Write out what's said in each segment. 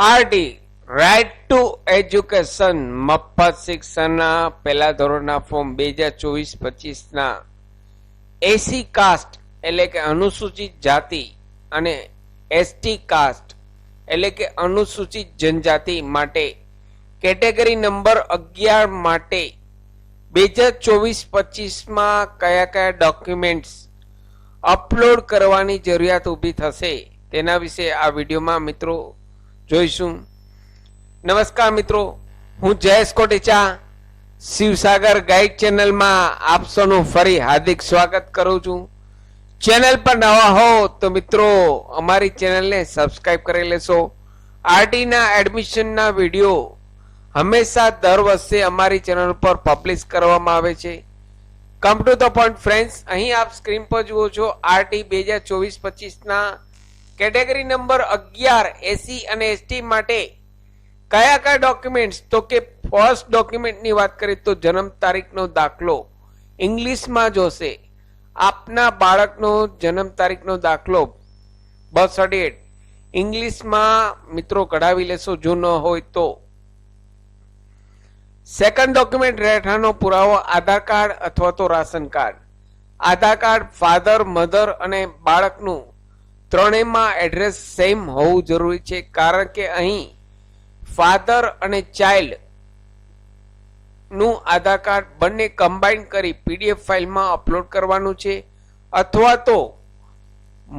RT right to education મફત શિક્ષણના પહેલા ધોરણના ફોર્મ 2024-25ના એસી કાસ્ટ એટલે કે અનુસૂચિત જાતિ અને એસટી કાસ્ટ એટલે કે અનુસૂચિત જનજાતિ માટે કેટેગરી નંબર 11 માટે 2024-25માં કયા કયા ડોક્યુમેન્ટ્સ અપલોડ કરવાની જરૂરિયાત ઊભી થશે તેના વિશે આ વિડીયોમાં મિત્રો જોઈશું. નમસ્કાર મિત્રો, હું જયેશ કોટેચા શિવસાગર ગાઈડ ચેનલમાં આપ સૌનું ફરી હાર્દિક સ્વાગત કરું છું. ચેનલ પર નવા હો તો મિત્રો અમારી ચેનલને સબસ્ક્રાઇબ કરી લેશો. આરટીના એડમિશનના વિડીયો હંમેશા દર વર્ષે અમારી ચેનલ પર પબ્લિશ કરવામાં આવે છે. Come to the point friends, અહીં આપ સ્ક્રીન પર જુઓ છો આરટી 2024-25ના કેટેગરી નંબર 11 એસી અને એસટી માટે કયા કયા ડોક્યુમેન્ટ્સ, તો કે ફર્સ્ટ ડોક્યુમેન્ટની વાત કરીએ તો જન્મ તારીખનો દાખલો ઇંગ્લિશમાં જોશે. આપના બાળકનો જન્મ તારીખનો દાખલો બર્થ સર્ટિફિકેટ ઇંગ્લિશમાં મિત્રો કઢાવી લેશો જો ન હોય તો. સેકન્ડ ડોક્યુમેન્ટ રહેઠાણનો પુરાવો આધાર કાર્ડ અથવા તો રાશન કાર્ડ. આધાર કાર્ડ ફાધર, મધર અને બાળકનું ત્રણેયમાં એડ્રેસ સેમ હોવું જરૂરી છે, કારણ કે અહીં ફાધર અને ચાઇલ્ડ નું આધાર કાર્ડ બંને કમ્બાઈન કરી પીડીએફ ફાઇલમાં અપલોડ કરવાનું છે, અથવા તો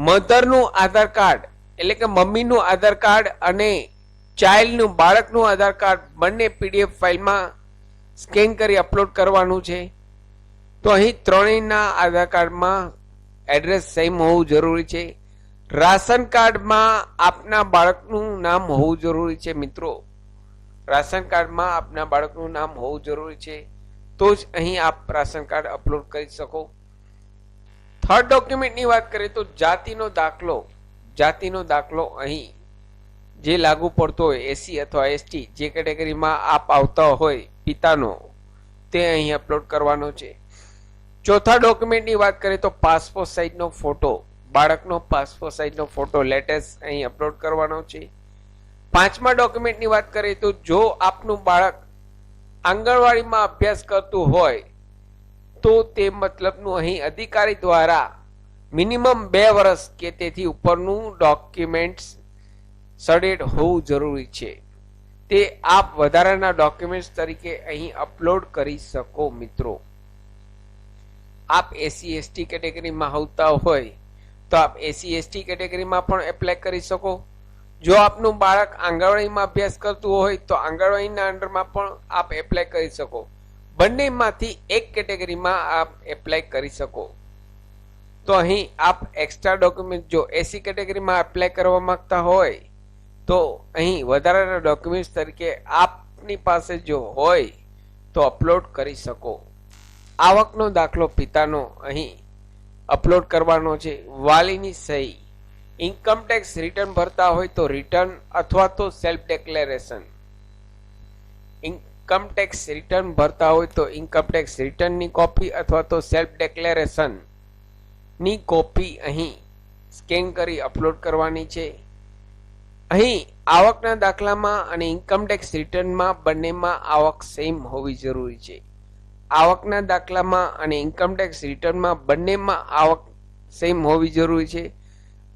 મધરનું આધાર કાર્ડ એટલે કે મમ્મીનું આધાર કાર્ડ અને ચાઇલ્ડનું બાળકનું આધાર કાર્ડ બંને પીડીએફ ફાઇલમાં સ્કેન કરી અપલોડ કરવાનું છે. તો અહીં ત્રણેયના આધાર કાર્ડમાં એડ્રેસ સેમ હોવું જરૂરી છે. રાશન કાર્ડમાં આપના બાળકનું નામ હોવું જરૂરી છે મિત્રો. રાશન કાર્ડમાં આપના બાળકનું નામ હોવું જરૂરી છે, તો જ અહીં આપ રાશન કાર્ડ અપલોડ કરી શકો. થર્ડ ડોક્યુમેન્ટની વાત કરીએ તો જાતિનો દાખલો. જાતિનો દાખલો અહીં જે લાગુ પડતો હોય એસી અથવા એસટી જે કેટેગરીમાં આપ આવતા હોય પિતાનો, તે અહીં અપલોડ કરવાનો છે. ચોથા ડોક્યુમેન્ટની વાત કરીએ તો પાસપોર્ટ સાઇઝનો ફોટો. બાળકનો પાસપોર્ટ સાઇઝનો ફોટો લેટેસ્ટ અહીં અપલોડ કરવાનો છે. પાંચમા ડોક્યુમેન્ટની વાત કરીએ તો જો આપનું બાળક આંગણવાડીમાં અભ્યાસ કરતું હોય તો તે મતલબનું અહીં અધિકારી દ્વારા મિનિમમ 2 વર્ષ કે તેથી ઉપરનું ડોક્યુમેન્ટ્સ સર્ટિફિકેટ હોવું જરૂરી છે. તે આપ વધારાના ડોક્યુમેન્ટ્સ તરીકે અહીં અપલોડ કરી શકો મિત્રો. આપ એસી એસટી કેટેગરીમાં આવતા હોય તો આપ એસી એસટી કેટેગરીમાં પણ એપ્લાય કરી શકો. જો આપનું બાળક આંગણવાડીમાં અભ્યાસ કરતું હોય તો આંગણવાડીના અંડરમાં પણ આપ એપ્લાય કરી શકો. બંનેમાંથી એક કેટેગરીમાં આપ એપ્લાય કરી શકો. તો અહીં આપ એક્સ્ટ્રા ડોક્યુમેન્ટ જો એસી કેટેગરીમાં એપ્લાય કરવા માંગતા હોય તો અહીં વધારાના ડોક્યુમેન્ટ્સ તરીકે આપની પાસે જો હોય તો અપલોડ કરી શકો. આવકનો દાખલો પિતાનો અહીં અપલોડ કરવાનો છે. વાલીની સહી. ઇન્કમ ટેક્સ રિટર્ન ભરતા હોય તો રિટર્ન અથવા તો self declaration. Income tax return ભરતા હોય તો ઇન્કમ ટેક્સ રિટર્નની કોપી અથવા તો સેલ્ફ ડિક્લેરેશન ની કોપી અહીં સ્કેન કરી અપલોડ કરવાની છે. અહીં આવકના દાખલામાં અને ઇન્કમ ટેક્સ રિટર્નમાં બંનેમાં આવક સેમ હોવી જરૂરી છે. આવકના દાખલામાં અને ઇન્કમ ટેક્સ રિટર્નમાં બંનેમાં આવક સેમ હોવી જરૂરી છે.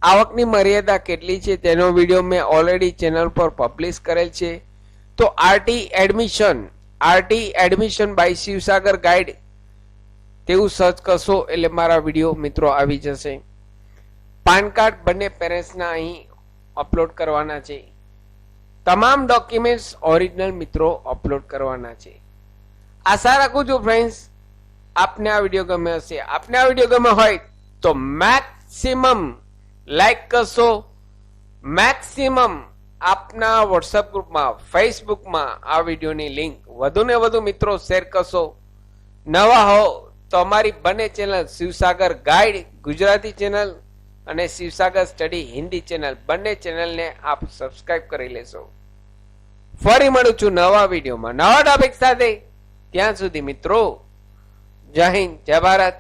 આવકની મર્યાદા કેટલી છે તેનો વિડીયો મેં ઓલરેડી ચેનલ પર પબ્લિશ કરેલ છે. તો RT admission by Shivsagar guide તેવું સર્ચ કરશો એટલે મારા વિડીયો મિત્રો આવી જશે. પાન કાર્ડ બંને પેરેન્ટ્સના અહીં અપલોડ કરવાના છે. તમામ ડોક્યુમેન્ટ્સ ઓરિજિનલ મિત્રો અપલોડ કરવાના છે. આશા રાખું છું ફ્રેન્ડ્સ આપને આ વિડીયો ગમે હશે. આપને આ વિડીયો ગમે હોય તો મેક્સિમમ લાઈક કરશો. મેક્સિમમ આપના વોટ્સએપ ગ્રુપમાં, ફેસબુકમાં આ વિડીયોની લિંક વધુને વધુ મિત્રો શેર કરશો. નવા હો તો અમારી બંને channel Shivsagar guide Gujarati channel અને શિવસાગર સ્ટડી હિન્દી ચેનલ બંને ચેનલને આપ સબસ્ક્રાઇબ કરી લેશો. ફરી મળું છું નવા વિડીયોમાં નવા ટોપિક સાથે. ત્યાં સુધી મિત્રો જય હિન્દ, જય ભારત.